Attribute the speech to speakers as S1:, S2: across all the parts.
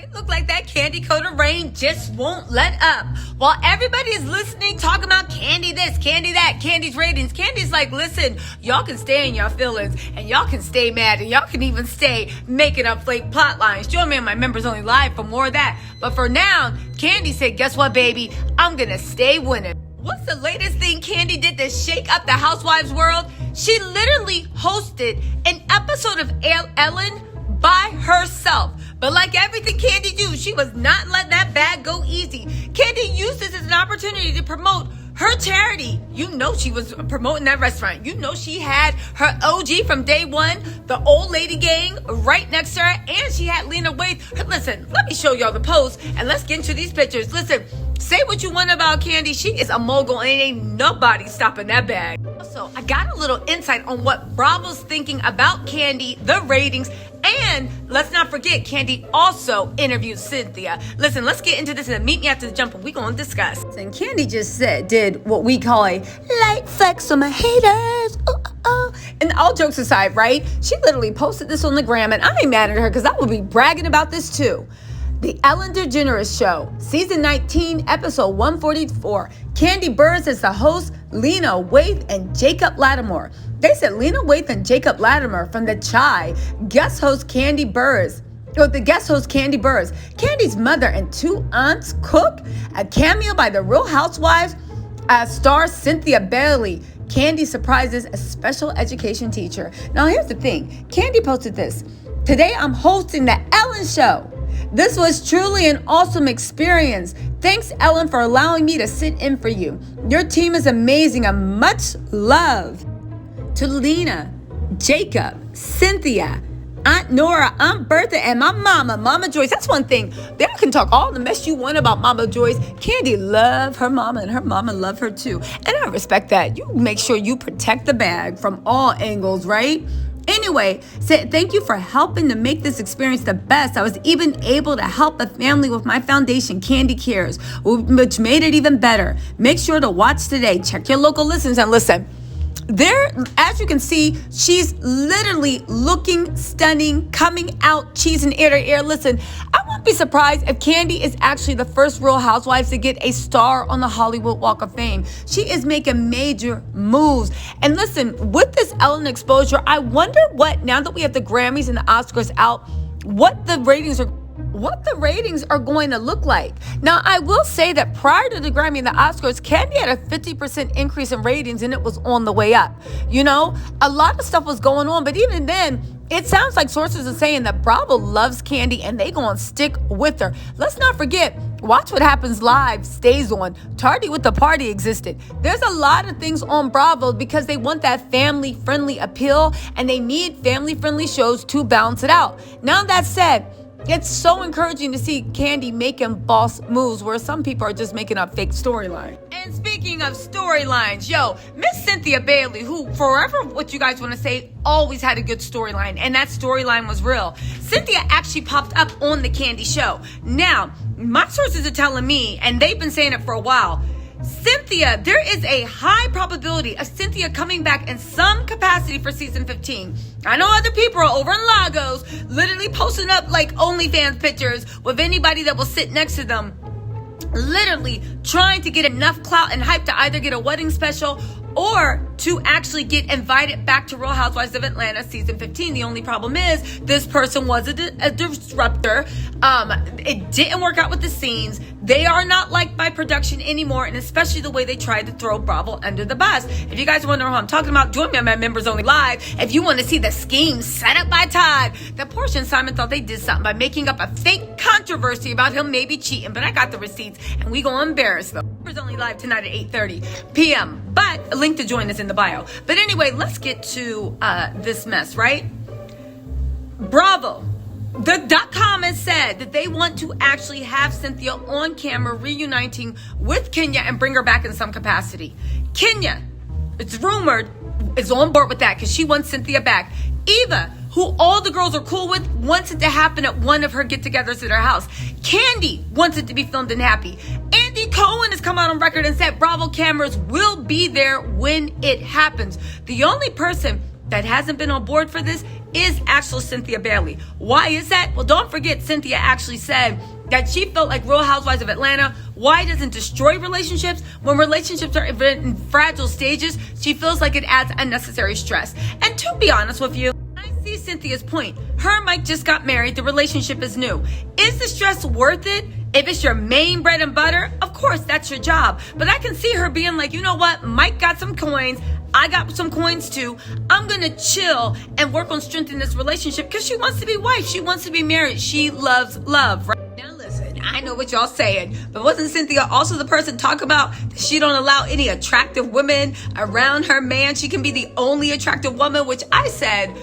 S1: It looked like that candy coated rain just won't let up. While everybody is listening, talking about Kandi this, Kandi that, Kandi's ratings, Kandi's like, listen, y'all can stay in your feelings, and y'all can stay mad, and y'all can even stay making up fake plot lines. Join me on my members only live for more of that. But for now, Kandi said, guess what, baby? I'm gonna stay winning. What's the latest thing Kandi did to shake up the Housewives world? She literally hosted an episode of Ellen by herself. But like everything Kandi do, she was not letting that bag go easy. Kandi used this as an opportunity to promote her charity. You know she was promoting that restaurant. You know she had her OG from day one, the old lady gang, right next to her. And she had Lena Waithe. Listen, let me show y'all the post and let's get into these pictures. Listen, say what you want about Kandi. She is a mogul and ain't nobody stopping that bag. Also, I got a little insight on what Bravo's thinking about Kandi, the ratings, and let's not forget, Kandi also interviewed Cynthia. Listen, let's get into this and meet me after the jump and we gonna discuss. And Kandi just did what we call a light flex on my haters. And all jokes aside, right? She literally posted this on the gram and I ain't mad at her because I would be bragging about this too. The Ellen DeGeneres Show, Season 19, Episode 144. Kandi Burruss is the host, Lena Waithe and Jacob Lattimore. They said Lena Waithe and Jacob Lattimore from The Chi guest host Kandi Burruss. The guest host Kandi Burruss. Kandi's mother and two aunts cook. A cameo by the Real Housewives star Cynthia Bailey. Kandi surprises a special education teacher. Now here's the thing. Kandi posted this. Today I'm hosting the Ellen Show. This was truly an awesome experience. Thanks, Ellen, for allowing me to sit in for you. Your team is amazing and much love. To Lena, Jacob, Cynthia, Aunt Nora, Aunt Bertha, and my mama, Mama Joyce. That's one thing. They can talk all the mess you want about Mama Joyce. Kandi love her mama, and her mama love her too. And I respect that. You make sure you protect the bag from all angles, right? Anyway, said thank you for helping to make this experience the best. I was even able to help a family with my foundation, Kandi Cares, which made it even better. Make sure to watch today. Check your local listens and listen. There, as you can see, she's literally looking stunning, coming out, cheesing ear to ear. Listen, I won't be surprised if Kandi is actually the first Real Housewives to get a star on the Hollywood Walk of Fame. She is making major moves. And listen, with this Ellen exposure, I wonder what, now that we have the Grammys and the Oscars out, what the ratings are going to look like. Now, I will say that prior to the Grammy and the Oscars, Kandi had a 50% increase in ratings and it was on the way up. You know, a lot of stuff was going on, but even then, it sounds like sources are saying that Bravo loves Kandi and they gonna stick with her. Let's not forget, Watch What Happens Live stays on. Tardy with the Party existed. There's a lot of things on Bravo because they want that family-friendly appeal and they need family-friendly shows to balance it out. Now that said, it's so encouraging to see Kandi making boss moves where some people are just making up fake storylines. And speaking of storylines, Miss Cynthia Bailey, who forever, what you guys want to say, always had a good storyline, and that storyline was real. Cynthia actually popped up on the Kandi show. Now, my sources are telling me, and they've been saying it for a while, Cynthia, there is a high probability of Cynthia coming back in some capacity for season 15. I know other people are over in Lagos literally posting up like OnlyFans pictures with anybody that will sit next to them, literally trying to get enough clout and hype to either get a wedding special or to actually get invited back to Real Housewives of Atlanta season 15. The only problem is this person was a disruptor. It didn't work out with the scenes. They are not liked by production anymore, and especially the way they tried to throw Bravo under the bus. If you guys wonder who I'm talking about, join me on my members only live. If you want to see the scheme set up by Todd, that portion Simon thought they did something by making up a fake controversy about him maybe cheating, but I got the receipts and we gonna embarrass them. Members only live tonight at 8:30 p.m. But a link to join is in the bio. But anyway, let's get to this mess, right? Bravo. The .com has said that they want to actually have Cynthia on camera reuniting with Kenya and bring her back in some capacity. Kenya, it's rumored, is on board with that because she wants Cynthia back. Eva, who all the girls are cool with, wants it to happen at one of her get-togethers at her house. Kandi wants it to be filmed in Happy. Andy Cohen has come out on record and said Bravo cameras will be there when it happens. The only person that hasn't been on board for this is actually Cynthia Bailey. Why is that? Well, don't forget, Cynthia actually said that she felt like Real Housewives of Atlanta, why doesn't destroy relationships? When relationships are in fragile stages, she feels like it adds unnecessary stress. And to be honest with you, I see Cynthia's point. Her and Mike just got married. The relationship is new. Is the stress worth it? If it's your main bread and butter, of course, that's your job. But I can see her being like, you know what? Mike got some coins. I got some coins too. I'm going to chill and work on strengthening this relationship because she wants to be wife. She wants to be married. She loves love, right? Now listen, I know what y'all saying, but wasn't Cynthia also the person talk about that she don't allow any attractive women around her man? She can be the only attractive woman, which I said,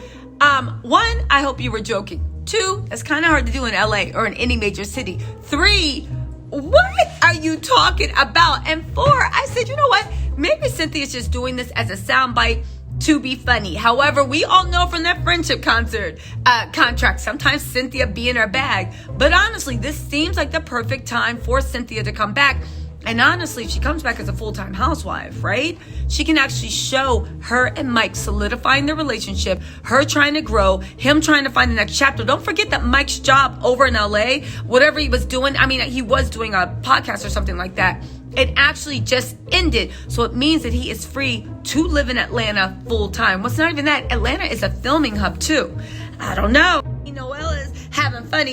S1: one, I hope you were joking. Two, that's kind of hard to do in LA or in any major city. Three, what are you talking about? And four, I said, you know what? Maybe Cynthia's just doing this as a soundbite to be funny. However, we all know from that friendship contract, sometimes Cynthia be in her bag. But honestly, this seems like the perfect time for Cynthia to come back. And honestly, if she comes back as a full-time housewife, right? She can actually show her and Mike solidifying their relationship, her trying to grow, him trying to find the next chapter. Don't forget that Mike's job over in LA, whatever he was doing, he was doing a podcast or something like that. It actually just ended. So it means that he is free to live in Atlanta full-time. What's not even that? Atlanta is a filming hub too. I don't know. Noelle is having fun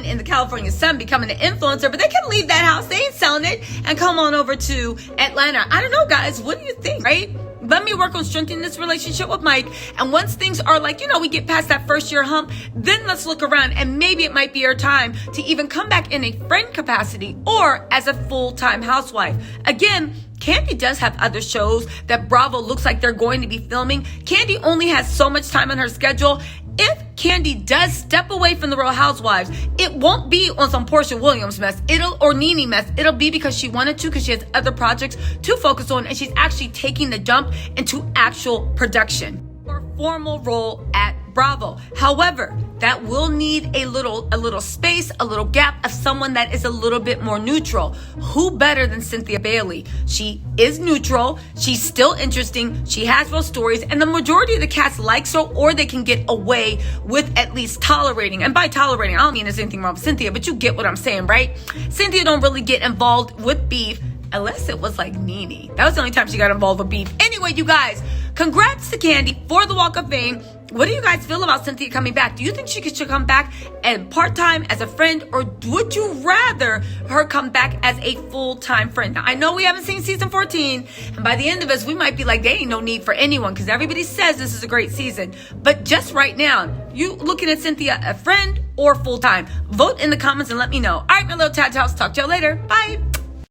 S1: in the California sun, becoming an influencer, but they can leave that house. They ain't selling it and come on over to Atlanta. I don't know, guys. What do you think, right? Let me work on strengthening this relationship with Mike. And once things are like, we get past that first year hump, then let's look around and maybe it might be our time to even come back in a friend capacity or as a full-time housewife. Again, Kandi does have other shows that Bravo looks like they're going to be filming. Kandi only has so much time on her schedule. If Kandi does step away from the Real Housewives, it won't be on some Portia Williams mess or NeNe mess. It'll be because she wanted to, because she has other projects to focus on, and she's actually taking the jump into actual production or formal role at Bravo. However, that will need a little space, a little gap of someone that is a little bit more neutral. Who better than Cynthia Bailey? She is neutral. She's still interesting. She has real stories, and the majority of the cast likes her, or they can get away with at least tolerating. And by tolerating, I don't mean there's anything wrong with Cynthia, but you get what I'm saying, right? Cynthia don't really get involved with beef unless it was like NeNe. That was the only time she got involved with beef. Anyway, you guys, congrats to Kandi for the Walk of Fame. What do you guys feel about Cynthia coming back? Do you think she should come back and part-time as a friend, or would you rather her come back as a full-time friend? Now, I know we haven't seen season 14, and by the end of this, we might be like, there ain't no need for anyone, because everybody says this is a great season. But just right now, you looking at Cynthia a friend or full-time? Vote in the comments and let me know. All right, my little Tattle Tells. Talk to y'all later. Bye.